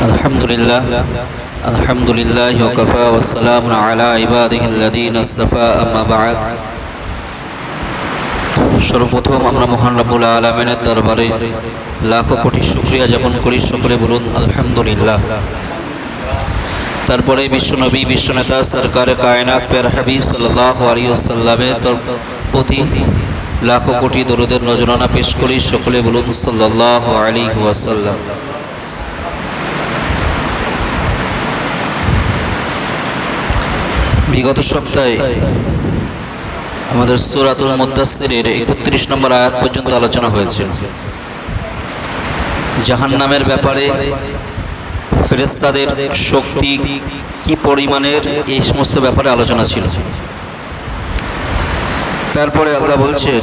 আলহামদুলিল্লাহ আলহামদুলিল্লাহ ওয়াকাফা ওয়াসসালামু আলা ইবাদিহিল্লাযীনা ইসতাফা আম্মা বা'দ। সর্বপ্রথম আমরা মহান রব্বুল আলামিনের দরবারে লাখো কোটি শুকরিয়া জ্ঞাপন করি। সকলে বলুন আলহামদুলিল্লাহ। তারপরে বিশ্বনবী বিশ্বনেতা সরকারে কায়নাত প্যারা হাবিব সাল্লাল্লাহু আলাইহি ওয়াসাল্লামের প্রতি লাখো কোটি দরুদের নজরানা পেশ করি। সকলে বলুন সাল্লাল্লাহু আলাইহি ওয়াসাল্লাম। বিগত সপ্তাহে আমাদের সূরাতুল মুদ্দাসসিরের 31 নম্বর আয়াত পর্যন্ত আলোচনা হয়েছিল। জাহান্নামের ব্যাপারে ফেরেশতাদের শক্তি কি পরিমাণের, এই সমস্ত ব্যাপারে আলোচনা ছিল। তারপরে আল্লাহ বলছেন,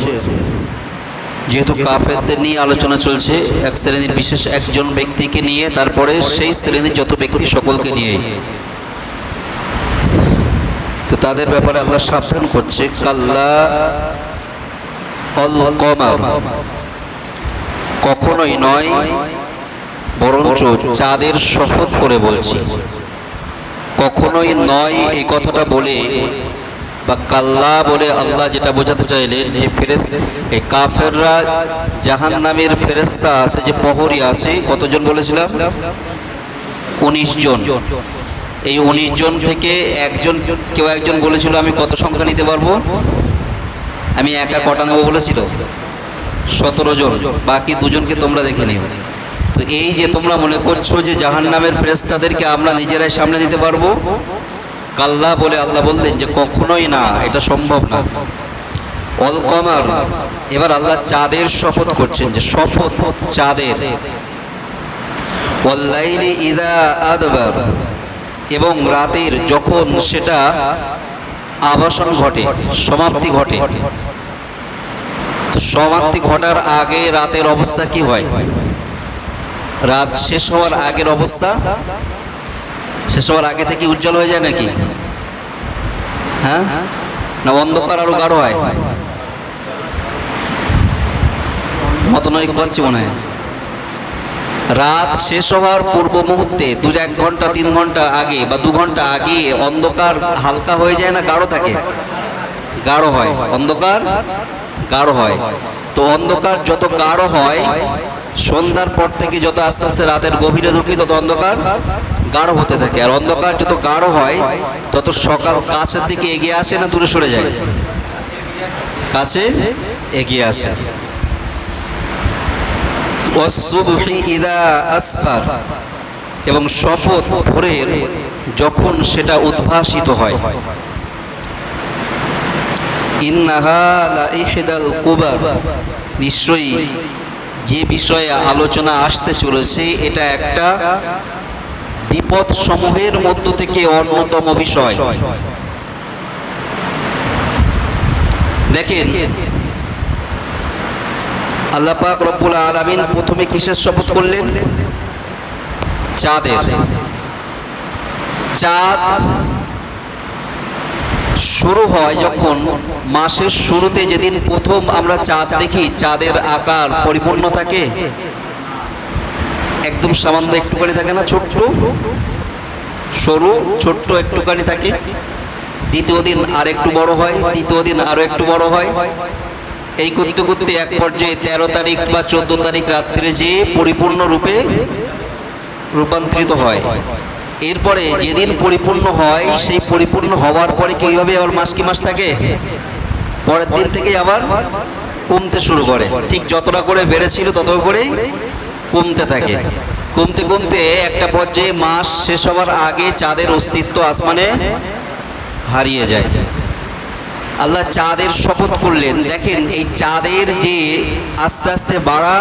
যেহেতু কাফেরদের নিয়ে আলোচনা চলছে, এক শ্রেণীর বিশেষ একজন ব্যক্তিকে নিয়ে, তারপরে সেই শ্রেণীর যত ব্যক্তি সকলকে নিয়ে, তো তাদের ব্যাপারে আল্লাহ সাবধান করছে, কাল্লা আল কমার, কখনোই নয়, বরঞ্চ চাঁদের শপথ করে বলছি। কখনোই নয় এই কথাটা বলে বা কাল্লা বলে আল্লাহ যেটা বোঝাতে চাইলেন যে এই কাফেররা জাহান্নামের ফেরেশতা আছে, যে প্রহরী আছে, কতজন বলেছিলাম? 19 জন। এই 19 জন থেকে কেউ একজন বলেছিল আমি কত সংখ্যা নিতে পারবো, আমি একা কটা নেবো বলেছিল? 17 জন। বাকি দুজনকে তোমরা দেখে নিও। তো এই যে তোমরা মনে করছো যে জাহান্নামের ফেরেশতাদেরকে আমরা নিজেরাই সামনে নিতে পারবো, কাল্লা বলে আল্লাহ বললেন যে কখনোই না, এটা সম্ভব না। অল কমার, এবার আল্লাহ চাঁদের শপথ করছেন, যে শপথ চাঁদের। ওয়াল লাইলি ইযা আদবার, এবং রাতের যখন সেটা আবাসন ঘটে, সমাপ্তি ঘটে। তো সমাপ্তি ঘটার আগে রাতের অবস্থা কি হয়? রাত শেষ হওয়ার আগের অবস্থা, শেষ হওয়ার আগে থেকে উজ্জ্বল হয়ে যায় নাকি? হ্যাঁ, না অন্ধকার আরো গাঢ় হয়? মতনৈক্য হচ্ছে মনে হয়। রাত শেষ হওয়ার পূর্ব মুহূর্তে 1 ঘন্টা 3 ঘন্টা আগে বা 2 ঘন্টা আগে অন্ধকার হালকা হয়ে যায় না গাঢ় থাকে? গাঢ় হয়, অন্ধকার গাঢ় হয়। তো অন্ধকার যত গাঢ় হয়, সন্ধ্যার পর থেকে যত আস্তে আস্তে রাতের গভীরে ঢুকি, তত অন্ধকার গাঢ় হতে থাকে। আর অন্ধকার যত গাঢ় হয়, তত সকাল কাছের দিকে এগিয়ে আসে না দূরে সরে যায়? কাছে এগিয়ে আসে। ওয়াসসুবহি ইযা আসফার, এবং শপথ ভোরের যখন সেটা উদ্ভাসিত হয়। ইন্নাহা লা ইহদাল কুবার, নিশ্চয়ই যে বিষয়ে আলোচনা আসতে চলেছে এটা একটা বিপদ সমূহের মধ্য থেকে অন্যতম বিষয়। দেখেন, আল্লাহ পাক রব্বুল আলামিন প্রথমে কিসের শপথ করলেন? চাঁদের। চাঁদ শুরু হয় যখন মাসের শুরুতে, যেদিন প্রথম আমরা চাঁদ দেখি, চাঁদের আকার পরিপূর্ণ থাকে, একদম সামান্য একটুখানি থাকে না, ছোট্ট সরু ছোট্ট একটুখানি থাকে। দ্বিতীয় দিন আর একটু বড় হয়, তৃতীয় দিন আরো একটু বড় হয়। এই করতে করতে এক পর্যায়ে 13 তারিখ বা 14 তারিখ রাত্রে যে পরিপূর্ণ রূপে রূপান্তরিত হয়। এরপরে যেদিন পরিপূর্ণ হয়, সেই পরিপূর্ণ হওয়ার পরে কিভাবে আবার মাস কি মাস থাকে, পরের দিন থেকে আবার কমতে শুরু করে। ঠিক যতটা করে বেড়েছিল তত করেই কমতে থাকে। কমতে কমতে একটা পর্যায়ে মাস শেষ হওয়ার আগে চাঁদের অস্তিত্ব আসমানে হারিয়ে যায়। আল্লাহ চাঁদের শপথ করলেন। দেখেন, এই চাঁদের যে আস্তে আস্তে বাড়া,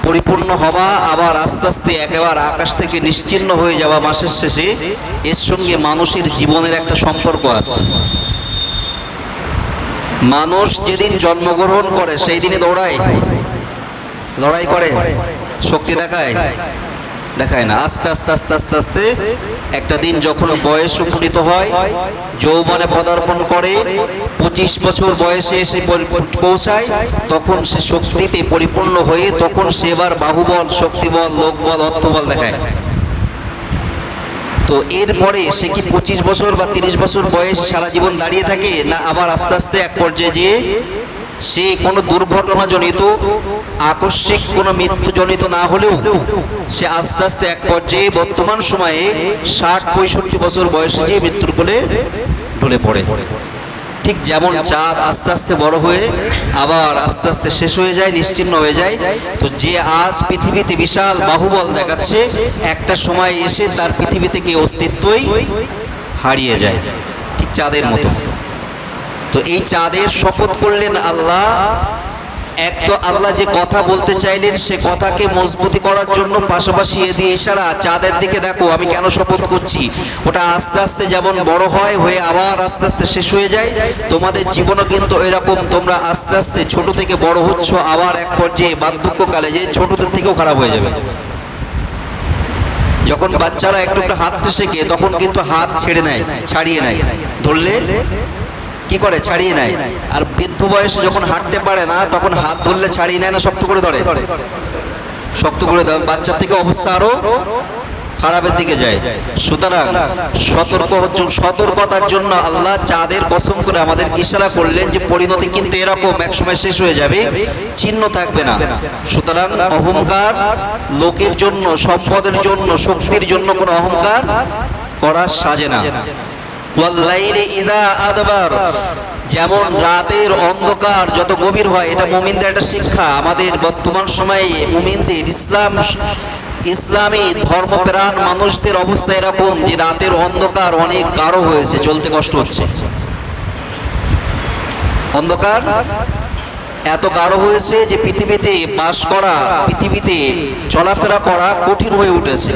পরিপূর্ণ হওয়া, আবার আস্তে আস্তে একেবারে আকাশ থেকে নিশ্চিহ্ন হয়ে যাওয়া মাসের শেষে, এর সঙ্গে মানুষের জীবনের একটা সম্পর্ক আছে। মানুষ যেদিন জন্মগ্রহণ করে সেই দিনে লড়াই করে, শক্তি দেখায় না। আস্তে আস্তে আস্তে আস্তে আস্তে একটা দিন যখন বয়স উপনীত হয়, যৌবনে পদার্পণ করে, 25 বছর বয়সে এসে পৌঁছায়, তখন সে শক্তিতে পরিপূর্ণ হয়ে, তখন সে এবার বাহুবল, শক্তিবল, লোকবল, অর্থবল দেখায়। তো এরপরে সে কি 25 বছর বা 30 বছর বয়স সারা জীবন দাঁড়িয়ে থাকে, না আবার আস্তে আস্তে এক পর্যায়ে যে সে কোনো দুর্ঘটনাজনিত আকস্মিক কোনো মৃত্যুজনিত না হলেও সে আস্তে আস্তে এক পর্যায়ে বর্তমান সময়ে 60-65 বছর বয়সে যে মৃত্যুর কোলে ঢলে পড়ে। ঠিক যেমন চাঁদ আস্তে আস্তে বড় হয়ে আবার আস্তে আস্তে শেষ হয়ে যায়, নিশ্চিহ্ন হয়ে যায়, তো যে আজ পৃথিবীতে বিশাল বাহুবল দেখাচ্ছে একটা সময় এসে তার পৃথিবী থেকে অস্তিত্বই হারিয়ে যায়, ঠিক চাঁদের মতো। তো এই চাঁদের শপথ করলেন আল্লাহ। এক তো আল্লাহ যে কথা বলতে চাইলেন সে কথাকে মজবুতি করার জন্য পাশাপাশি এ দিয়ে ইশারা, চাঁদের দিকে দেখো আমি কেন শপথ করছি, ওটা আস্তে আস্তে যেমন বড় হয় হয়ে আবার আস্তে আস্তে শেষ হয়ে যায়, তোমাদের জীবনও কিন্তু এরকম, তোমরা আস্তে আস্তে ছোট থেকে বড় হচ্ছ, আবার এক পর্যায়ে বার্ধক্যকালে যে ছোটদের থেকেও খারাপ হয়ে যাবে। যখন বাচ্চারা একটু একটু হাঁটতে শেখে তখন কিন্তু হাত ছেড়ে নেয়, ছাড়িয়ে নেয়, ধরলে কি করে ছাড়িয়ে নেয়। আর বৃদ্ধ বয়সে যখন হাঁটতে পারে না তখন হাত ধরলে ছাড়িয়ে নেয় না, শক্ত করে ধরে, শক্ত করে ধরে, বাচ্চার থেকে অবস্থা আরো খারাপের দিকে যায়। সুতরাং সতর্কতার জন্য আল্লাহ চাঁদের কসম করে আমাদের ইশারা করলেন যে পরিণতি কিন্তু এরকম, এক সময় শেষ হয়ে যাবে, চিহ্ন থাকবে না। সুতরাং অহংকার লোকের জন্য, সম্পদের জন্য, শক্তির জন্য কোনো অহংকার করা সাজে না। ওয়াল্লাইলি ইযা আদবার, যেমন রাতের অন্ধকার যত গভীর হয়, এটা মুমিনদের একটা শিক্ষা। আমাদের বর্তমান সময়ে মুমিনদের ইসলামী ধর্মপ্রাণ মানুষদের অবস্থা এরকম যে রাতের অন্ধকার অনেক গাঢ় হয়েছে, চলতে কষ্ট হচ্ছে। অন্ধকার এত গাঢ় হয়েছে যে পৃথিবীতে বাস করা, পৃথিবীতে চলাফেরা করা কঠিন হয়ে উঠেছে।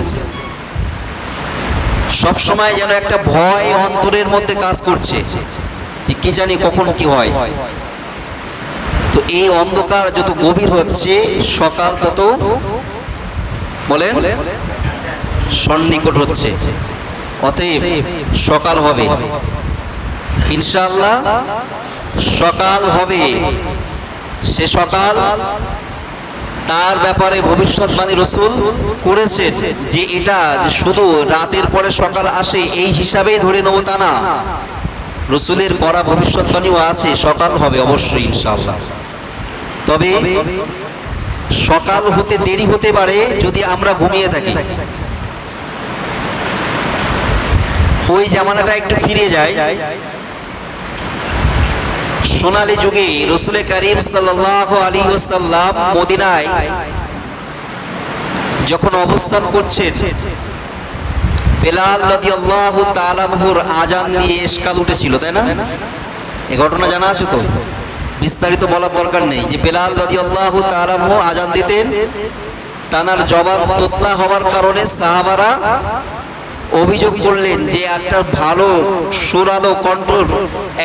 সব সময় যেন একটা ভয় অন্তরের মধ্যে কাজ করছে যে কি জানি কখন কি হয়। তো এই অন্ধকার যত গভীর হচ্ছে সকাল তত বলেন সন্নিকট হচ্ছে, অতএব সকাল হবে ইনশাআল্লাহ, সকাল হবে। সে সকাল তার ব্যাপারে ভবিষ্যৎবাণী রাসূল করেছেন যে এটা যে শুধু রাতের পরে সকাল আসে এই হিসাবেই ধরে নেব তা না, রাসূলের করা ভবিষ্যৎবাণীও আছে, সকাল হবে অবশ্যই ইনশাআল্লাহ। তবে সকাল হতে দেরি হতে পারে যদি আমরা ঘুমিয়ে থাকি। ওই জামানাটা একটু ফিরে যায়, সোনালী যুগে রাসূল করিম সাল্লাল্লাহু আলাইহি ওয়াসাল্লাম মদিনায় যখন অবস্থান করছেন, বেলাল রাদিয়াল্লাহু তাআলা আনহুর আজান দিয়ে ইশকাল উঠেছিল, তাই না? এই ঘটনা জানা আছে তো, বিস্তারিত বলার দরকার নেই যে বেলাল রাদিয়াল্লাহু তাআলা আনহু আজান দিতেন, তানার জবান তোতলা হওয়ার কারণে সাহাবারা অভিযোগ করলেন যে একটা ভালো সুরালো কণ্ঠর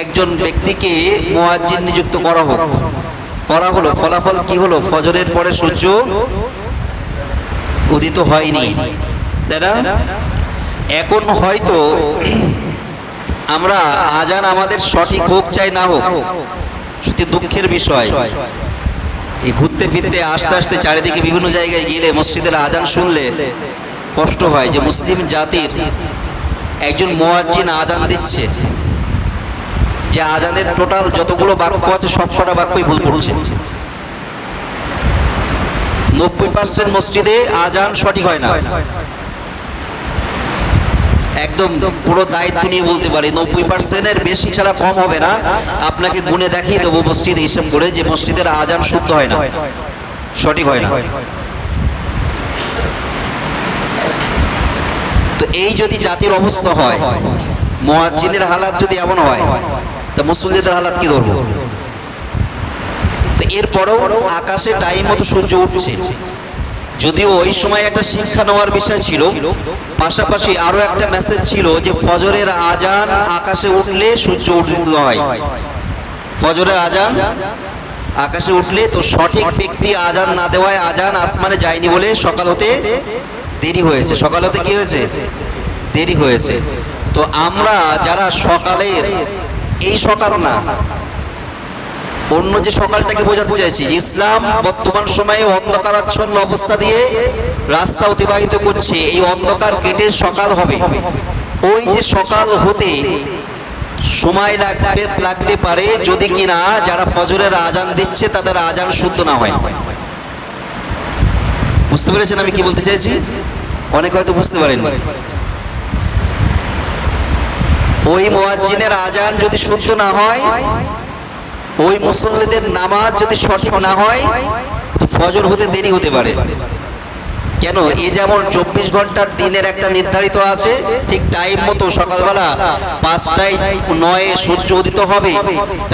একজন ব্যক্তিকে মুয়াজ্জিন নিযুক্ত করা হোক। করা হলো, ফলাফল কি হলো? ফজরের পরে সূর্য উদিত হয়নি, তাই না? এখন হয়তো আমরা আজান আমাদের সঠিক হোক চাই না হোক, সত্যি দুঃখের বিষয়, এই ঘুরতে ফিরতে আসতে আসতে চারিদিকে বিভিন্ন জায়গায় গেলে মসজিদের আজান শুনলে কষ্ট হয় যে মুসলিম জাতির একজন মুয়াজ্জিন আজান দিচ্ছে, যে আজানের টোটাল যতগুলো বাক্য আছে সবকটা বাক্যই ভুল পড়ছে। 90% মসজিদে আজান সঠিক হয় না। একদম পুরো দায়িত্ব নিয়ে বলতে পারি 90%-এর বেশি ছাড়া কম হবে না। আপনাকে গুণে দেখিয়ে দেবো মসজিদে হিসাব করে যে মসজিদের আজান শুদ্ধ হয় না, সঠিক হয় না। তো এই যদি জাতির অবস্থা হয়, মুয়াজ্জিনের হালাত যদি এমন হয়, তা মুসল্লিদের হালাত কি ধরবো? তো এরপরেও আকাশে টাইম মতো সূর্য উঠছে, যদিও ওই সময় একটা শিক্ষা নেওয়ার বিষয় ছিল, পাশাপাশি আরো একটা মেসেজ ছিল যে ফজরের আজান আকাশে উঠলে সূর্য উদিত হয়। ফজরের আজান আকাশে উঠলে তো সঠিক ব্যক্তি আজান না দেওয়ায় আজান আসমানে যায়নি বলে সকাল হতে দেরি হয়েছে। সকাল হতে কি হয়েছে? দেরি হয়েছে। তো আমরা যারা সকালের, এই সকাল না, অন্য যে সকালটাকে বোঝাতে চাইছি যে ইসলাম বর্তমান সময়ে অন্ধকারাচ্ছন্ন অবস্থা দিয়ে রাস্তা অতিবাহিত করছে, এই অন্ধকার কেটে সকাল হবে। ওই যে সকাল হতে সময় লাগতে পারে যদি কিনা যারা ফজরের আজান দিচ্ছে তাদের আজান শুদ্ধ না হয়। বুঝতে পেরেছেন আমি কি বলতে চাইছি? অনেকে হয়তো বুঝতে পারেন। ওই মুয়াজ্জিনের আজান যদি শুদ্ধ না হয়, ওই মুসল্লিদের নামাজ যদি সঠিক না হয়, তো ফজর হতে দেরি হতে পারে। কেন? এ যেমন 24 ঘন্টার দিনের একটা নির্ধারিত আছে, ঠিক টাইম মতো সকালবেলা 5:09 সূর্য উদিত হবে,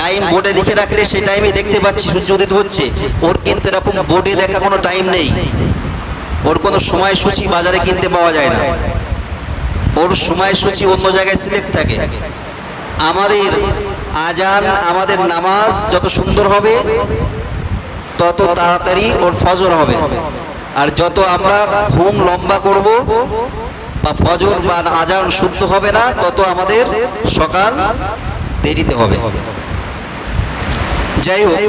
টাইম বোর্ডে লিখে রাখলে সেই টাইমে দেখতে পাচ্ছি সূর্য উদিত হচ্ছে। ওর কিন্তু এরকম বোর্ডে দেখা কোনো টাইম নেই, ওর কোনো সময়সূচি বাজারে কিনতে পাওয়া যায় না, ওর সময়সূচি অন্য জায়গায় সিলেক্ট থাকে। আমাদের আজান, আমাদের নামাজ যত সুন্দর হবে তত তাড়াতাড়ি ওর ফজর হবে। আর যত আমরা ঘুম লম্বা করব বা ফজর বা আজান শুদ্ধ হবে না, তত আমাদের সকাল দেরিতে হবে। যাই হোক,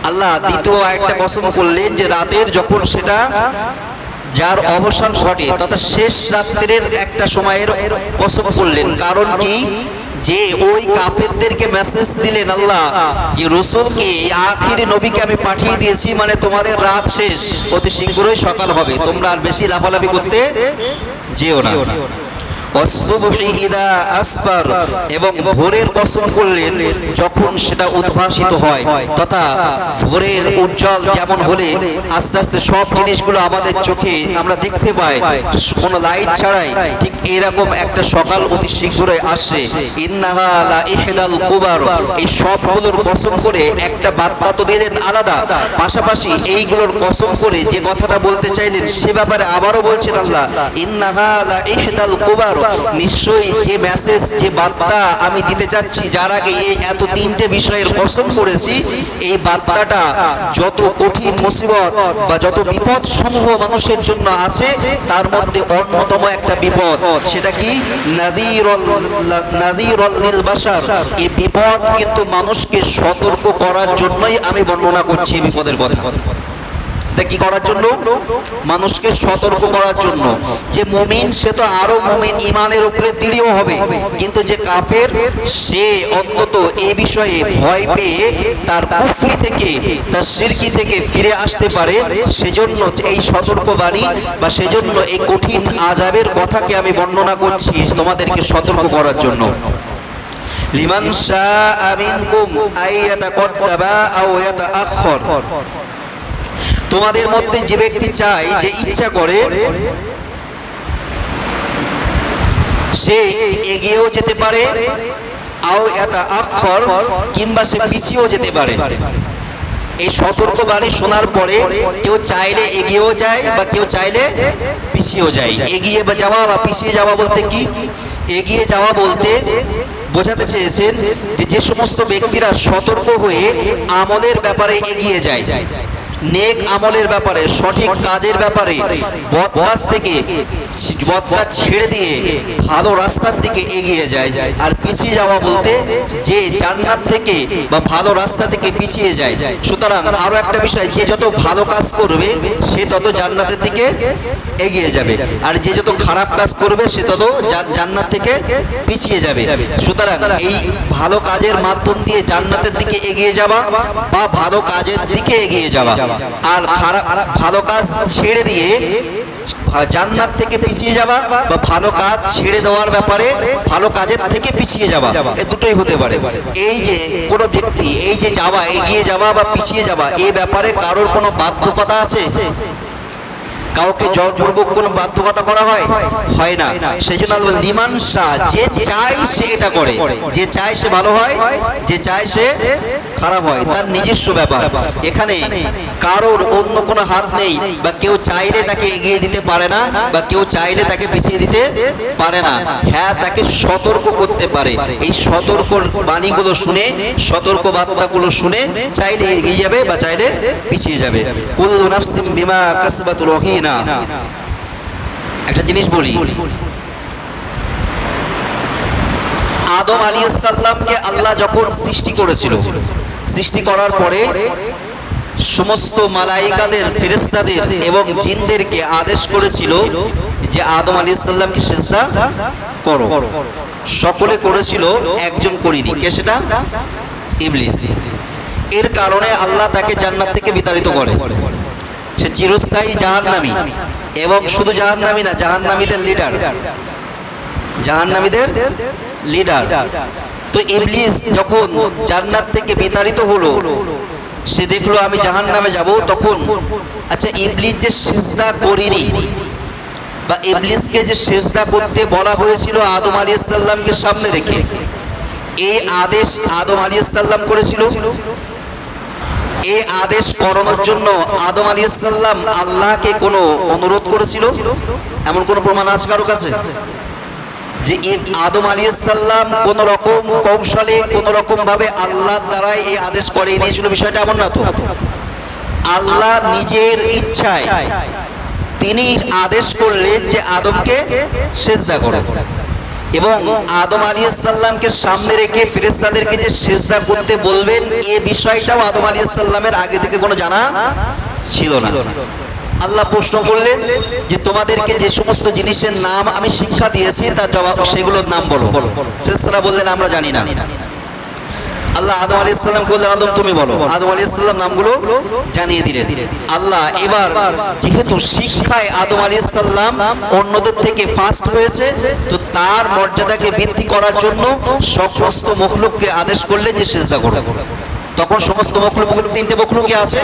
আল্লাহ দ্বিতীয় একটা কসম করলেন যে রাতের যখন সেটা যার অবসান ঘটে, তথা শেষ রাত্রের একটা সময়ের কসম করলেন। কারণ কি? যে ওই কাফেরদেরকে মেসেজ দিলেন আল্লাহ যে রসুলকে, আখিরি নবীকে আমি পাঠিয়ে দিয়েছি, মানে তোমাদের রাত শেষ, অতি শীঘ্রই সকাল হবে, তোমরা আর বেশি লাফালাফি করতে যেও না। এবং ভোরের কসম করলেন যখন সেটা উদ্ভাসিত হয়, তথা ভোরের উজ্জ্বল যেমন হলে আস্তে আস্তে সব জিনিসগুলো আমাদের চোখে আমরা দেখতে পাই কোনো লাইট ছাড়াই, ঠিক এরকম একটা সকাল অতি শীঘ্রই আসছে। ইন্নাহা লা ইহদাল কুবার, এই সবগুলোর কসম করে একটা বার্তা তো দিলেন আলাদা, পাশাপাশি এইগুলোর কসম করে যে কথাটা বলতে চাইলেন সে ব্যাপারে আবারও বলছেন আল্লাহ, ইন্নাহা লা ইহদাল কুবার, নিশ্চয়ই যে মেসেজ, যে বার্তা আমি দিতে যাচ্ছি, যার আগে এই এত তিনটে বিষয়ের কসম করেছি, এই বার্তাটা যত কঠিন মুসিবত বা যত বিপদ সমূহ মানুষের জন্য আছে, তার মধ্যে অন্যতম একটা বিপদ, সেটা কি? নাযীরুল লিল বাশার। এই বিপদ কিন্তু মানুষকে সতর্ক করার জন্যই আমি বর্ণনা করছি বিপদের কথা। এটা কি করার জন্য? মানুষকে সতর্ক করার জন্য। যে মুমিন সে তো আরো মুমিন, ইমানের উপরে দৃঢ় হবে, কিন্তু যে কাফের সে অন্তত এই বিষয়ে ভয় পেয়ে তার কুফরি থেকে, তার শিরকি থেকে ফিরে আসতে পারে। সেজন্য এই সতর্কবাণী বা সেজন্য এই কঠিন আযাবের কথাকে আমি বর্ণনা করছি তোমাদেরকে সতর্ক করার জন্য। লিমান শাআ মিনকুম আইয়াতাকাদ্দাবা আও ইয়াতাআখার, তোমাদের মধ্যে যে ব্যক্তি চায়, যে ইচ্ছা করে, সে এগিয়েও যেতে পারে, আও ইয়াতাআখার, কিংবা সে পিছিয়েও যেতে পারে। এই সতর্কবাণী শোনার পরে কেউ চাইলে এগিয়েও যায় বা কেউ চাইলে পিছিয়েও যায়। এগিয়ে যাওয়া বা পিছিয়ে যাওয়া বলতে কি? এগিয়ে যাওয়া বলতে বোঝাতে চেয়েছেন যে সমস্ত ব্যক্তিরা সতর্ক হয়ে আমলের ব্যাপারে এগিয়ে যায়, নেক আমলের ব্যাপারে, সঠিক কাজের ব্যাপারে, বদ কাজ থেকে বদ কাজ ছেড়ে দিয়ে ভালো রাস্তার দিকে এগিয়ে যায়। আর পিছিয়ে যাওয়া বলতে যে জান্নাত থেকে বা ভালো রাস্তা থেকে পিছিয়ে যায়। সুতরাং আরো একটা বিষয়, যে যত ভালো কাজ করবে সে তত জান্নাতের দিকে এগিয়ে যাবে, আর যে যত খারাপ কাজ করবে সে তত জান্নাত থেকে পিছিয়ে যাবে। সুতরাং এই ভালো কাজের মাধ্যম দিয়ে জান্নাতের দিকে এগিয়ে যাওয়া বা ভালো কাজের দিকে এগিয়ে যাওয়া, আর ভালো কাজ ছেড়ে দিয়ে জান্নাত থেকে পিছিয়ে যাওয়া বা ভালো কাজ ছেড়ে দেওয়ার ব্যাপারে ভালো কাজের থেকে পিছিয়ে যাওয়া, এই দুটোই হতে পারে। এই যে কোনো ব্যক্তি এই যে যাওয়া, এগিয়ে যাওয়া বা পিছিয়ে যাওয়া, এই ব্যাপারে কারোর কোনো বাধ্যকতা আছে? কাউকে জোরপূর্বক কোনো বাধ্যকতা করা হয় না। সেই জন্য লিমান শাহ, যে চায় সে এটা করে, যে চায় সে ভালো হয়, যে চায় সে খারাপ হয়, তার নিজস্ব ব্যাপার। এখানে কারোর অন্য কোনো হাত নেই, বা কেউ চাইলে তাকে এগিয়ে দিতে পারে না বা কেউ চাইলে তাকে পিছিয়ে দিতে পারে না। হ্যাঁ, তাকে সতর্ক করতে পারে। এই সতর্ক বাণীগুলো শুনে, সতর্ক বার্তাগুলো শুনে চাইলে এগিয়ে যাবে বা চাইলে পিছিয়ে যাবে। কুল্লু নাফসিন বিমা কাসাবাত রহিনা। একটা জিনিস বলি, আদম আলাইহিস সালামকে আল্লাহ যখন সৃষ্টি করেছিল, সৃষ্টি করার পরে সমস্ত মালাইকাদের, ফেরেশতাদের এবং জিনদেরকে আদেশ করেছিল যে আদম আলাইহিস সালামকে সিজদা করো। সকলে করেছিল, একজন করেনি। কে সেটা? ইবলিস। এর কারণে আল্লাহ তাকে জান্নাত থেকে বিতাড়িত করে। সে চিরস্থায়ী জাহান্নামী, এবং শুধু জাহান্নামী না, জাহান্নামীদের লিডার, জাহান্নামীদের লিডার। তো ইবলিস যখন জান্নাত থেকে বিতাড়িত হলো, সে দেখলো আমি জাহান্নামে যাব। তখন আচ্ছা, ইবলিস যে সিজদা করেনি, বা ইবলিসকে যে সিজদা করতে বলা হয়েছিল আদম আলাইহিস সালামকে সামনে রেখে, এই আদেশ আদম আলাইহিস সালাম করেছিল। এই আদেশ করানোর জন্য আদম আলাইহিস সালাম আল্লাহকে কোনো অনুরোধ করেছিল? এমন কোনো প্রমাণ আছে কারো কাছে যে আদম আলাইহিস সালাম কোন রকম কৌশলে, কোন রকম ভাবে আল্লাহর দ্বারাই এই আদেশ করে নিয়েছিল? বিষয়টা এমন না তো। আল্লাহ নিজের ইচ্ছায় তিনি আদেশ করলেন যে আদমকে সিজদা করো, এবং আদম আলাইহিস সালামকে সামনে রেখে ফেরেশতাদেরকে যে সিজদা করতে বলবেন, এই বিষয়টাও আদম আলাইহিস সালামের আগে থেকে কোনো জানা ছিল না। আল্লাহ প্রশ্ন করলেন যে তোমাদেরকে যে সমস্ত জিনিসের নাম আমি শিক্ষা দিয়েছি তার জবাব, সেগুলোর নাম বলো। ফেরেশতারা বললেন আমরা জানি না। আল্লাহ আদম আলাইহিস সালামকে বললেন আদম তুমি বলো। আদম আলাইহিস সালাম নামগুলো জানিয়ে দিলেন। আল্লাহ এবার যেহেতু শিক্ষায় আদম আলাইহিস সালাম অন্যদের থেকে ফার্স্ট হয়েছে, তো তার মর্যাদাকে বৃদ্ধি করার জন্য সমস্ত মখলুককে আদেশ করলেন যে সিজদা করো। তখন সমস্ত মখলুক, তিনটে মখলুকই আছে,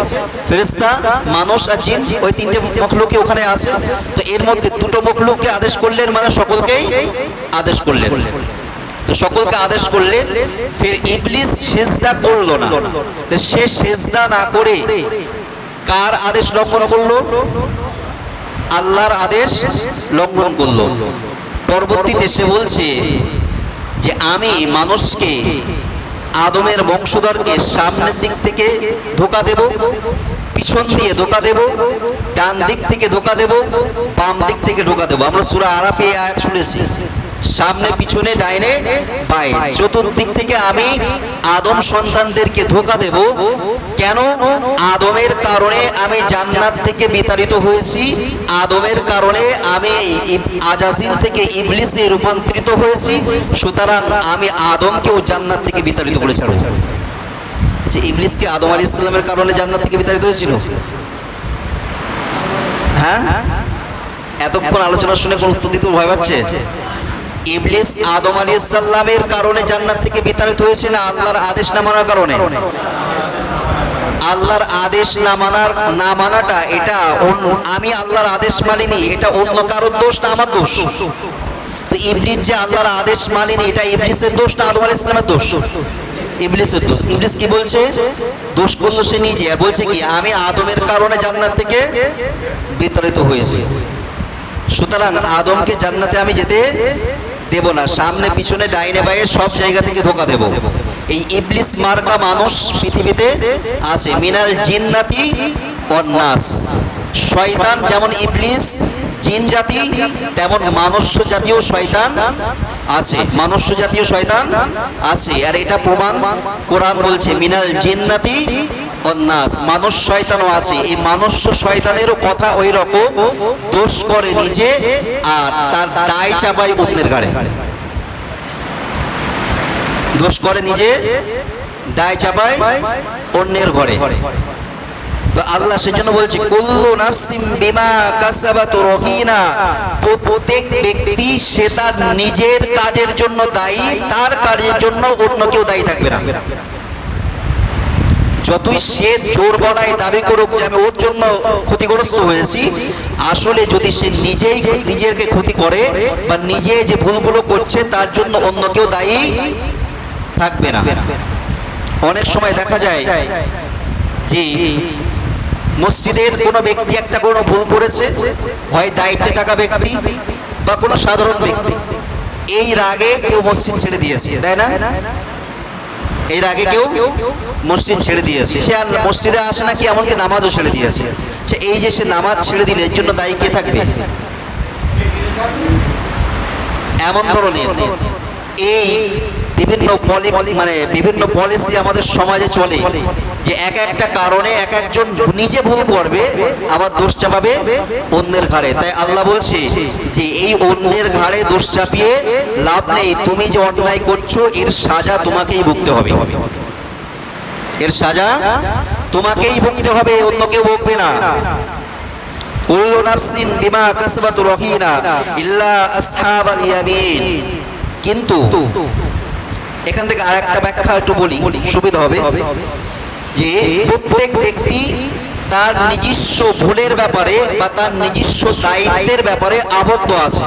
ফেরেশতা, মানুষ আর জিন, ওই তিনটে মখলুকই ওখানে আছে। তো এর মধ্যে দুটো মখলুককে আদেশ করলেন, মানে সকলকেই আদেশ করলেন। তো সকলকে আদেশ করলেন। ফির ইবলিস সিজদা করলো না। সে সিজদা না করে কার আদেশ লঙ্ঘন করলো? আল্লাহর আদেশ লঙ্ঘন করলো। পরবর্তীতে সে বলছে যে আমি মানুষকে, আদমের বংশধরকে সামনের দিক থেকে ধোঁকা দেব, পিছন দিয়ে ধোঁকা দেব, ডান দিক থেকে ধোঁকা দেব, বাম দিক থেকে ধোঁকা দেব। আমরা সূরা আরাফে এই আয়াত শুনেছি, সামনে পিছনে ডাইনে বাঁয়ে চতুর্দিক থেকে আমি আদম সন্তানদেরকে ধোঁকা দেব। কেন? আদমের কারণে আমি জান্নাত থেকে বিতাড়িত হয়েছি, আদমের কারণে আমি আজাজিল থেকে ইবলিসে রূপান্তরিত হয়েছি, সুতরাং আমি আদমকেও জান্নাত থেকে বিতাড়িত করে ছাড়ব। যে ইবলিসকে আদম আলাইহিস সালামের কারণে জান্নাত থেকে বিতাড়িত হয়েছিল? হ্যাঁ, এতক্ষণ আলোচনা শুনে কোন উত্তর দিতে ভয় পাচ্ছে? ইবলিস আদম আলাইহিস সালামের কারণে জান্নাত থেকে বিতাড়িত হয়েছে না আল্লাহর আদেশ না মানার কারণে? আল্লাহর আদেশ না মানাটা, এটা আমি আল্লাহর আদেশ মানিনি, এটা অন্য কারোর দোষ না আমার দোষ? তো ইবলিস যে আল্লাহর আদেশ মানিনি, এটা ইবলিসের দোষ না আদম আলাইহিস সালামের দোষ? ইবলিসের দোষ। ইবলিস কি বলছে? দোষ করলো সে নিজে, আর বলছে কি আমি আদমের কারণে জান্নাত থেকে বিতাড়িত হয়েছি, সুতরাং আদমকে জান্নাতে আমি যেতে দেব না, সামনে পিছনে ডাইনে বাঁয়ে সব জায়গা থেকে ধোঁকা দেব। এই ইবলিস মার্কা মানুষ পৃথিবীতে আছে, মিনাল জিন্নাতি ওয়ান নাস। শয়তান যেমন ইবলিস জিন জাতি, তেমন মনুষ্য জাতীয় শয়তান আছে, মনুষ্য জাতীয় শয়তান আছে। আর এটা প্রমাণ কোরআন বলছে মিনাল জিন্নাতি ওয়ান নাস, মানুষ শয়তানও আছে। এই মনুষ্য শয়তানেরও কথা ওই রকম, দোষ করে নিজে আর তার দায় চাপায় অন্যের ঘাড়ে। দোষ করে নিজে, দায় চাপায় অন্যের ঘরে। তো আল্লাহ সেজন্য বলছে কুল্লু নাফসিন বিমা কাসাবাত রহিনা, প্রত্যেক ব্যক্তি সে তার নিজের কাজের জন্য দায়ী, তার কাজের জন্য অন্য কেউ দায়ী থাকবে না। যতই সে জোর গলায় দাবি করুক যে আমি ওর জন্য ক্ষতিগ্রস্ত হয়েছি, আসলে যদি সে নিজেই নিজেকে ক্ষতি করে বা নিজে যে ভুলগুলো করছে তার জন্য অন্য কেউ দায়ী থাকবে না। অনেক সময় দেখা যায় যে মসজিদের কোনো ব্যক্তি একটা কোনো ভুল করেছে, হয় দায়িত্বে থাকা ব্যক্তি বা কোনো সাধারণ ব্যক্তি, এই রাগে কেউ মসজিদ ছেড়ে দিয়েছে, তাই না? এর আগে কেউ মসজিদ ছেড়ে দিয়েছে, সে আর মসজিদে আসে না, কি এমনকি নামাজও ছেড়ে দিয়েছে। সে এই যে সে নামাজ ছেড়ে দিলে এর জন্য দায়ী কে থাকবে? এমন ধরনের এই বিভিন্ন পলিসি আমাদের সমাজে চলে, যে একটা কারণে একজন নিজে ভুল করবে, আবার দোষ চাপাবে অন্যের ঘাড়ে। তাই আল্লাহ বলছে যে এই অন্যের ঘাড়ে দোষ চাপিয়ে লাভ নেই, তুমি যে অন্যায় করছো এর সাজা তোমাকেই ভুগতে হবে, এর সাজা তোমাকেই ভুগতে হবে, অন্য কেউ ভুগবে না। কুল্লু নাফসিন বিমা কাসাবাত রহিনা ইল্লা আসহাবাল ইয়ামিন। কিন্তু এখান থেকে আরেকটা ব্যাখ্যা একটু বলি, সুবিধা হবে, যে প্রত্যেক ব্যক্তি তার নিজস্ব ভুলের ব্যাপারে বা তার নিজস্ব দায়িত্বের ব্যাপারে আবদ্ধ আছে।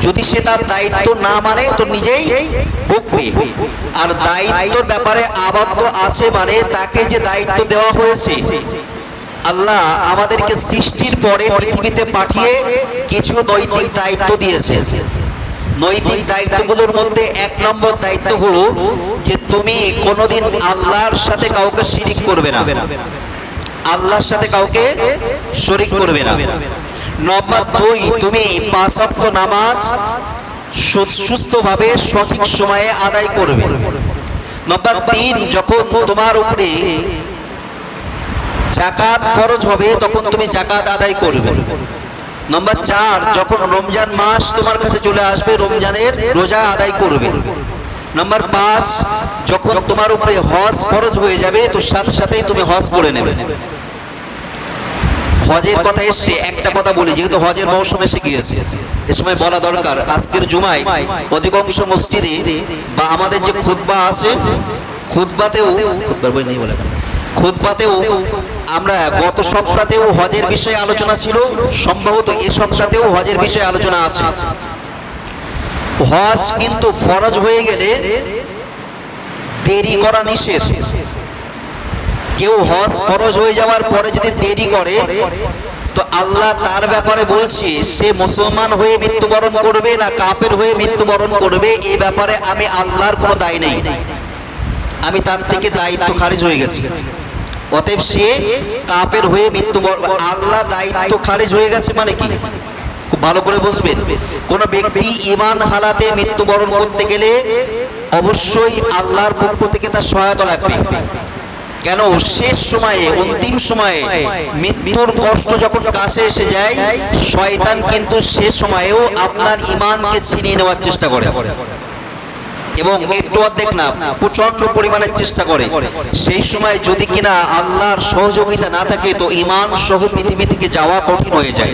যদি সে তার দায়িত্ব না মানে তো নিজেই ভুগবে। আর দায়িত্বের ব্যাপারে আবদ্ধ আছে মানে তাকে যে দায়িত্ব দেওয়া হয়েছে, আল্লাহ আমাদেরকে সৃষ্টির পরে পৃথিবীতে পাঠিয়ে কিছু নৈতিক দায়িত্ব দিয়েছে। নৈতিক দায়িত্বগুলোর মধ্যে 1 নম্বর দায়িত্ব হলো যে তুমি কোনোদিন আল্লাহর সাথে কাউকে শিরিক করবে না, আল্লাহর সাথে কাউকে শরীক করবে না। নম্বর 2, তুমি 5 ওয়াক্ত নামাজ সুস্থভাবে সঠিক সময়ে আদায় করবে। নম্বর 3, যখন তোমার উপরে যাকাত ফরজ হবে তখন তুমি যাকাত আদায় করবে। নম্বর 4, যখন রমজান মাস তোমার কাছে চলে আসবে রমজানের রোজা আদায় করবে। নম্বর 5, যখন তোমার উপরে হজ ফরজ হয়ে যাবে তো সাথে সাথেই তুমি হজ করে নেবে। হজের কথা এসছে, একটা কথা বলি, যেহেতু হজের মৌসুম এসে গিয়েছে, এ সময় বলা দরকার। আজকের জুমায় অধিকাংশ মসজিদে বা আমাদের যে খুতবা আছে, খুতবাতেও আমরা গত সপ্তাহেও হজের বিষয়ে আলোচনা ছিল, সম্ভবত এ সপ্তাহেও হজের বিষয়ে আলোচনা আছে। হজ কিন্তু ফরজ হয়ে গেলে দেরি করা নিষেধ। কেউ হজ ফরজ হয়ে যাওয়ার পরে যদি দেরি করে তো আল্লাহ তার ব্যাপারে বলছে সে মুসলমান হয়ে মৃত্যুবরণ করবে না কাফের হয়ে মৃত্যুবরণ করবে, এই ব্যাপারে আমি আল্লাহর কোনো দায় নেই, আমি তার থেকে দায়িত্ব খারিজ হয়ে গেছি। অতএব সে কাফের হয়ে মৃত্যুবরণ, আল্লাহ দায়িত্ব খারিজ হয়ে গেছে মানে কি খুব ভালো করে বুঝবেন। কোন ব্যক্তি ঈমান হালাতে মৃত্যুবরণ করতে গেলে অবশ্যই আল্লাহর পক্ষ থেকে তার সহায়তা লাগবে। কেন, শেষ সময়ে, অন্তিম সময়ে মৃত্যুর কষ্ট যখন কাছে এসে যায়, শয়তান কিন্তু সে সময়েও আপনার ঈমানকে ছিনিয়ে নেওয়ার চেষ্টা করে এবং একটু অর্ধেক না প্রচন্ড পরিমাণের চেষ্টা করে। সেই সময় যদি কিনা আল্লাহর সহযোগিতা না থাকে তো ঈমান সহ পৃথিবী থেকে যাওয়া কঠিন হয়ে যায়।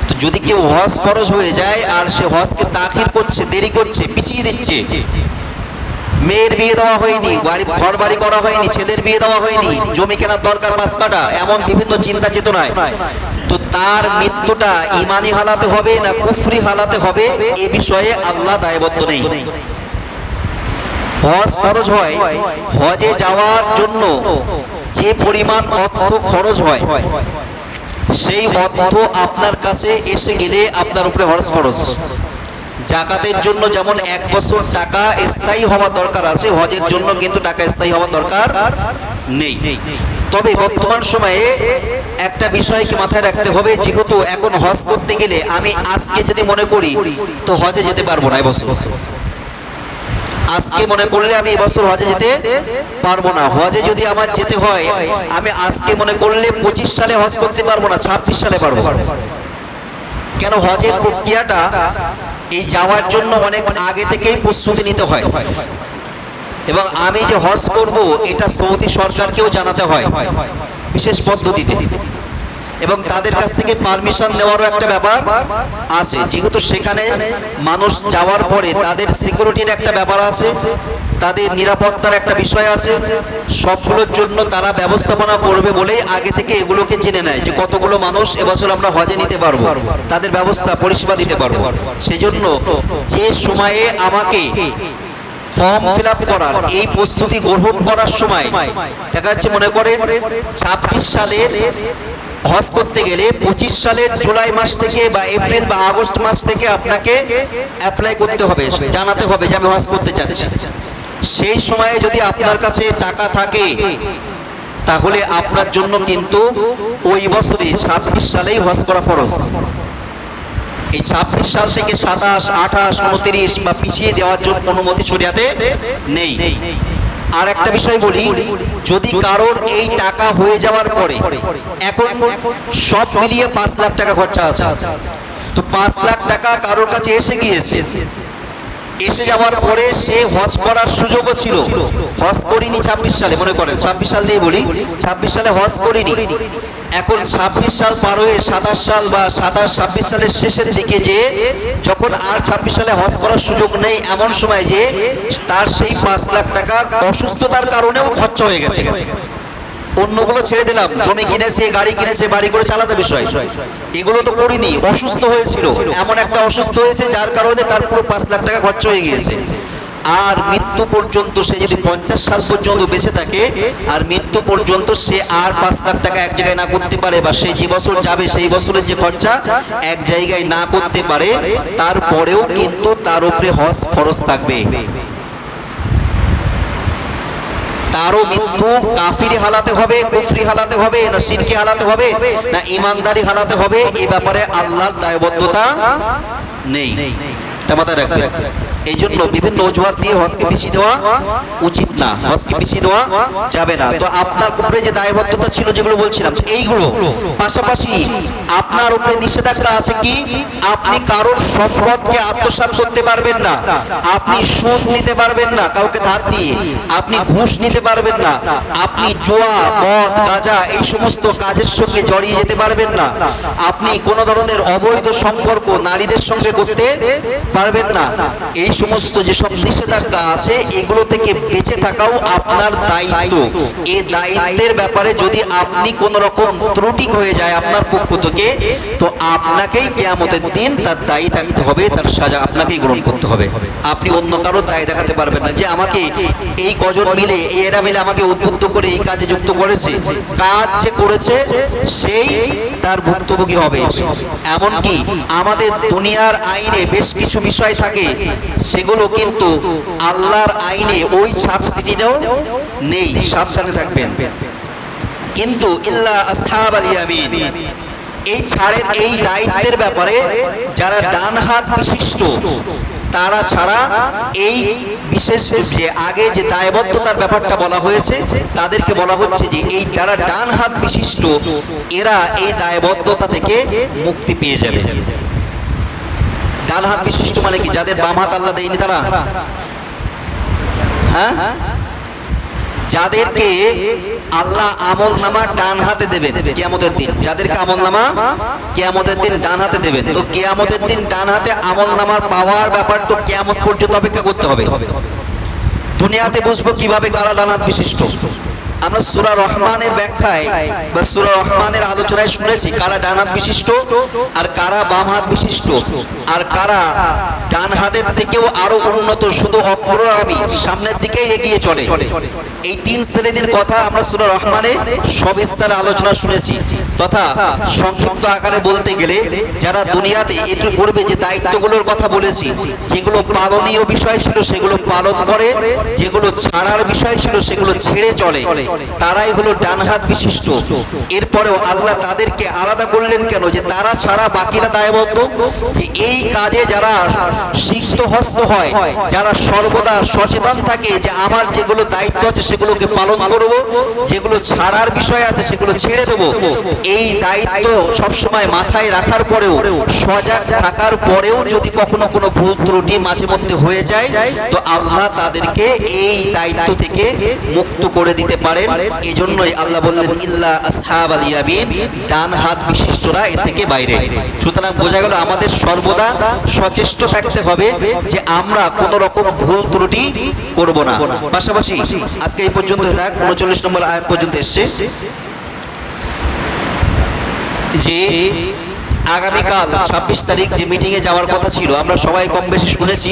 তো যদি কেউ হজ ফরজ হয়ে যায় আর সে হজকে তাখির করছে, দেরি করছে, পিছিয়ে দিচ্ছে, মেয়ের বিয়ে দেওয়া হয়নি, ঘর বাড়ি করা হয়নি, ছেলের বিয়ে দেওয়া হয়নি, জমি কেনার দরকার 5 কাঠা, এমন বিভিন্ন চিন্তা চেতনায়, তো তার মৃত্যুটা ঈমানি হালাতে হবে না কুফরি হালাতে হবে এ বিষয়ে আল্লাহ দায়বদ্ধ নেই। হজ ফরজ হয়, হজে যাওয়ার জন্য যে পরিমাণ অর্থ খরচ হয় সেই অর্থ আপনার কাছে এসে গেলে আপনার উপরে হজ ফরজ। যাকাতের জন্য যেমন 1 বছর টাকা স্থায়ী হওয়া দরকার আছে, হজের জন্য কিন্তু টাকা স্থায়ী হওয়া দরকার নেই। তবে বর্তমান সময়ে একটা বিষয়কে মাথায় রাখতে হবে, যেহেতু এখন হজ করতে গেলে আমি আজকে যদি মনে করি তো হজে যেতে পারবো না, এবছর আজকে মনে করলে আমি এবছর হজে যেতে পারবো না। হজে যদি আমার যেতে হয় আমি আজকে মনে করলে 25 সালে হজ করতে পারবো না, 26 সালে পারবো। কেন, হজের প্রক্রিয়াটা এই যাওয়ার জন্য অনেক আগে থেকেই প্রস্তুতি নিতে হয় এবং আমি যে হজ করব এটা সৌদি সরকারকেও জানাতে হয় বিশেষ পদ্ধতিতে এবং তাদের কাছ থেকে পারমিশন নেওয়ারও একটা ব্যাপার আছে। যেহেতু সেখানে মানুষ যাওয়ার পরে তাদের সিকিউরিটির একটা ব্যাপার আছে, তাদের নিরাপত্তার একটা বিষয় আছে, সবগুলোর জন্য তারা ব্যবস্থাপনা করবে বলেই আগে থেকে এগুলোকে জেনে নেয় যে কতগুলো মানুষ এবছর আমরা হজে নিতে পারবো, তাদের ব্যবস্থা পরিষেবা দিতে পারবো। সেই জন্য যে সময়ে আমাকে ফর্ম ফিল আপ করার এই প্রস্তুতি গ্রহণ করার সময় দেখা যাচ্ছে মনে করেন 26 সালের হজ করতে গেলে 25 সালের জুলাই মাস থেকে বা এপ্রিল বা আগস্ট মাস থেকে আপনাকে অ্যাপ্লাই করতে হবে, জানাতে হবে যে আমি হজ করতে চাচ্ছি। সেই সময়ে যদি আপনার কাছে টাকা থাকে তাহলে আপনার জন্য কিন্তু ওই বছরই 26 সালেই হজ করা ফরজ। এই 26 সাল থেকে 27, 28, 29 বা পিছিয়ে দেওয়ার জন্য অনুমতি শরিয়াতে নেই। আর একটা বিষয় বলি, যদি কারোর এই টাকা হয়ে যাওয়ার পরে এখন সব মিলিয়ে 5 লাখ টাকা খরচা আছে, তো 5 লাখ টাকা কারোর কাছে এসে গিয়েছে, এসে যাওয়ার পরে সে হজ করার সুযোগও ছিল, হজ করিনি 26 সালে, মনে করেন 26 সাল দিয়ে বলি, 26 সালে হজ করিনি, এখন 26 সাল পার হয়ে 27 সাল বা 26 সালের শেষের দিকে যে যখন আর 26 সালে হজ করার সুযোগ নেই, এমন সময় যে তার সেই 5 লাখ টাকা অসুস্থতার কারণেও খরচা হয়ে গেছে। অন্যগুলো ছেড়ে দিলাম, জমি কিনেছে, গাড়ি কিনেছে, বাড়ি করে চালাতে বিষয়, এগুলো তো করিনি, অসুস্থ হয়েছিল, এমন একটা অসুস্থ হয়েছে যার কারণে তার পুরো 5 লাখ টাকা খরচ হয়ে গিয়েছে। আর মৃত্যু পর্যন্ত সে যদি 50 সাল পর্যন্ত বেঁচে থাকে আর মৃত্যু পর্যন্ত সে আর 5 লাখ টাকা এক জায়গায় না করতে পারে, বা সে যে বছর যাবে সেই বছরের যে খরচা এক জায়গায় না করতে পারে, তারপরেও কিন্তু তার উপরে হজ ফরজ থাকবে। তারও মৃত্যু কাফিরি হালাতে হবে, কুফরি হালাতে হবে, না শিরকি হালাতে হবে, না ইমানদারি হালাতে হবে, এই ব্যাপারে আল্লাহর দায়বদ্ধতা নেই, এটা মাথায় রাখবেন। এই জন্য বিভিন্ন অজুহাত দিয়ে হজকে পিছিয়ে দেওয়া উচিত না, হজকে পিছিয়ে দেওয়া যাবে না। তো আপনার উপরে যে দায়বদ্ধতা ছিল যেগুলো বলছিলাম এইগুলো, পাশাপাশি আপনার উপরে নিষেধাজ্ঞা আছে কি, আপনি কারোর সম্পদকে আত্মসাৎ করতে পারবেন না, আপনি সুদ নিতে পারবেন না কাউকে ধার দিয়ে, আপনি ঘুষ নিতে পারবেন না, আপনি জুয়া, মদ, গাঁজা এই সমস্ত কাজের সঙ্গে জড়িয়ে যেতে পারবেন না, আপনি কোনো ধরনের অবৈধ সম্পর্ক নারীদের সঙ্গে করতে পারবেন না। এই সমস্ত যেসব নিষেধাজ্ঞা আছে এগুলো থেকে বেঁচে থাকাও আপনার দায়িত্ব। এই দায়িত্বের ব্যাপারে যদি আপনি কোন রকম ত্রুটি হয়ে যায় আপনার পক্ষ থেকে, তো আপনাকেই কিয়ামতের দিন তার দায়ী থাকতে হবে, তার সাজা আপনাকেই গ্রহণ করতে হবে। আপনি অন্য কারোর দায় দেখাতে পারবেন না যে আমাকে এই কজন মিলে, এরা মিলে আমাকে উদ্বুদ্ধ করে এই কাজে যুক্ত করেছে, কাজ যে করেছে সেই তার ভুক্তভোগী হবে। এমনকি আমাদের দুনিয়ার আইনে বেশ কিছু বিষয় থাকে সেগুলো কিন্তু আল্লাহর আইনে ওই সাবসিডিটাও নেই, সাবধানে থাকবেন। কিন্তু ইল্লা আসহাবাল ইয়ামিন, এই ছাড়ের এই দায়িত্বের ব্যাপারে যারা ডান হাত বিশিষ্ট তারা ছাড়া এই বিশেষ যে আগে যে দায়বদ্ধতার ব্যাপারটা বলা হয়েছে তাদেরকে বলা হচ্ছে যে এই যারা ডান হাত বিশিষ্ট এরা এই দায়বদ্ধতা থেকে মুক্তি পেয়ে যাবে। ডান হাত বিশিষ্ট মানে কি, যাদের বাম হাত আল্লাহ দেয়নি তারা, হ্যাঁ, যাদেরকে আল্লাহ আমল নামা ডান হাতে দেবেন কিয়ামতের দিন, যাদেরকে আমল নামা কিয়ামতের দিন ডান হাতে দেবেন, তো কিয়ামতের দিন ডান হাতে আমল নামার পাওয়ার ব্যাপার তো কিয়ামত পর্যন্ত অপেক্ষা করতে হবে। দুনিয়াতে বুঝবো কিভাবে কারা ডান হাত বিশিষ্ট। আমরা সূরা রহমানের ব্যাখ্যায় বা সূরা রহমানের আলোচনায় শুনেছি কারা ডান হাত বিশিষ্ট আর কারা বাম হাত বিশিষ্ট, আর কারা ডান হাতের থেকেও আরো উন্নত, শুধু অগ্রগামী, সামনের দিকে এগিয়ে চলে। এই 3 শ্রেণীর কথা আমরা সূরা রহমানে সবিস্তারে আলোচনা শুনেছি। তথা সংক্ষিপ্ত আকারে বলতে গেলে যারা দুনিয়াতে একটু পূর্বে যে দায়িত্বগুলোর কথা বলেছি, যেগুলো পালনীয় বিষয় ছিল সেগুলো পালন করে, যেগুলো ছাড়ার বিষয় ছিল সেগুলো ছেড়ে চলে, তারাই হলো ডান হাত বিশিষ্ট। এরপরেও আল্লাহ তাদেরকে আলাদা করলেন কেন, যে তারা ছাড়া বাকিরা দায়বদ্ধ, যে এই কাজে যারা সিক্ত হস্ত হয়, যারা সর্বদা সচেতন থাকে যে আমার যেগুলো দায়িত্ব আছে সেগুলোকে পালন করব, যেগুলো ছাড়ার বিষয় আছে সেগুলো ছেড়ে দেব, এই দায়িত্ব সবসময় মাথায় রাখার পরেও, সজাগ থাকার পরেও যদি কখনো কোনো ভুল ত্রুটি মাঝে মধ্যে হয়ে যায়, তো আল্লাহ তাদেরকে এই দায়িত্ব থেকে মুক্ত করে দিতে পারেন। এই জন্যই আল্লাহ বললেন ইল্লা আসহাবাল ইয়ামিন, ডান হাত বিশিষ্টরা এ থেকে বাইরে। সুতরাং বোঝা গেল আমাদের সর্বদা সচেষ্ট থাকতে হবে যে আমরা কোনো রকম ভুল ত্রুটি করব না। পাশাপাশি আজকে এই পর্যন্ত থাক, 39 নম্বর আয়াত পর্যন্ত এসছে যে আগামীকাল 26 তারিখ যে মিটিংয়ে যাওয়ার কথা ছিল, আমরা সবাই কম বেশি শুনেছি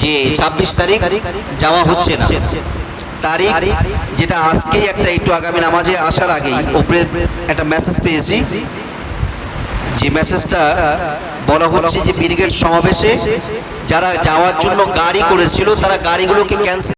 যে 26 তারিখ যাওয়া হচ্ছে না। তারিখ যেটা আজকেই একটা একটু আগামী নামাজে আসার আগেই উপরে একটা মেসেজ পেয়েছি, যে মেসেজটা বলা হচ্ছে যে ব্রিগেড সমাবেশে যারা যাওয়ার জন্য গাড়ি করেছিল তারা গাড়িগুলোকে ক্যান্সেল